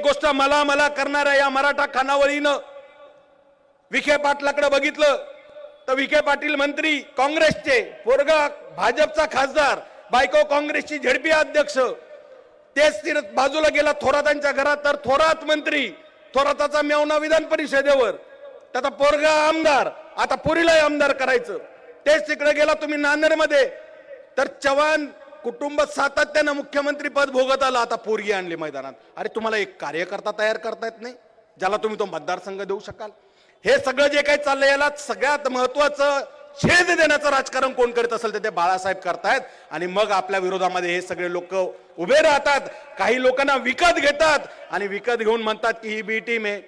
एक गोष्ट मला मला करणाऱ्या या मराठा खानावळीनं विखे पाटलाकडे बघितलं तर विखे पाटील मंत्री काँग्रेसचे, पोरगा भाजपचा खासदार, बायको काँग्रेसची झेडपी अध्यक्ष, तेच तीर बाजूला गेला थोरातांच्या घरात, तर थोरात मंत्री, थोराताचा मेवना विधान परिषदेवर, त्याचा पोरगा आमदार, आता पुरीला आमदार करायचं, तेच तिकडे गेला तुम्ही नांदेडमध्ये, तर चव्हाण कुटुंब सातत्यानं मुख्यमंत्री पद भोगत आलं, आता पोरगी आणली मैदानात. अरे तुम्हाला एक कार्यकर्ता तयार करता येत नाही ज्याला तुम्ही तो मतदारसंघ देऊ शकाल? हे सगळं जे काही चाललंय याला सगळ्यात महत्वाचं छेद देण्याचं राजकारण कोण करत असेल तर ते बाळासाहेब करतायत. आणि मग आपल्या विरोधामध्ये हे सगळे लोक उभे राहतात, काही लोकांना विकत घेतात आणि विकत घेऊन म्हणतात की ही बी टीम आहे.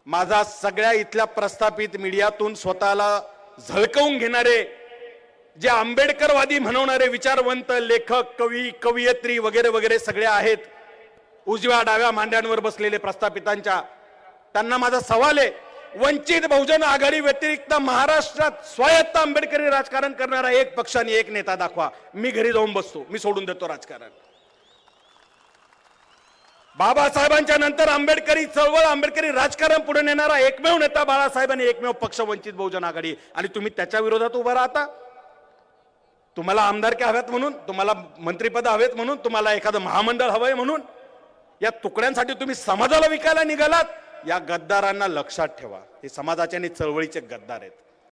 माझा सगळ्या इथल्या प्रस्थापित मीडियातून स्वतःला झळकवून घेणारे, जे आंबेडकरवादी म्हणवणारे विचारवंत लेखक, कवी, कवयित्री वगैरे वगैरे सगळे आहेत, उजव्या डाव्या मांड्यांवर बसलेले प्रस्थापितांच्या, त्यांना माझा सवाल आहे, वंचित बहुजन आघाडी व्यतिरिक्त महाराष्ट्रात स्वायत्त आंबेडकरी राजकारण करणारा एक पक्ष आणि एक नेता दाखवा. मी घरी जाऊन बसतो, मी सोडून देतो राजकारण. बाबासाहेबांच्या नंतर आंबेडकरी चळवळ, आंबेडकरी राजकारण पुढे नेणारा एकमेव नेता बाळासाहेब आणि एकमेव पक्ष वंचित बहुजन आघाडी, आणि तुम्ही त्याच्या विरोधात उभा राहता. तुम्हाला आमदारकी हव्यात म्हणून, तुम्हाला मंत्रिपद हवेत म्हणून, तुम्हाला एखादं महामंडळ हवंय म्हणून, या तुकड्यांसाठी तुम्ही समाजाला विकायला निघालात. या गद्दारांना लक्षात ठेवा, हे समाजाचे आणि चळवळीचे गद्दार आहेत.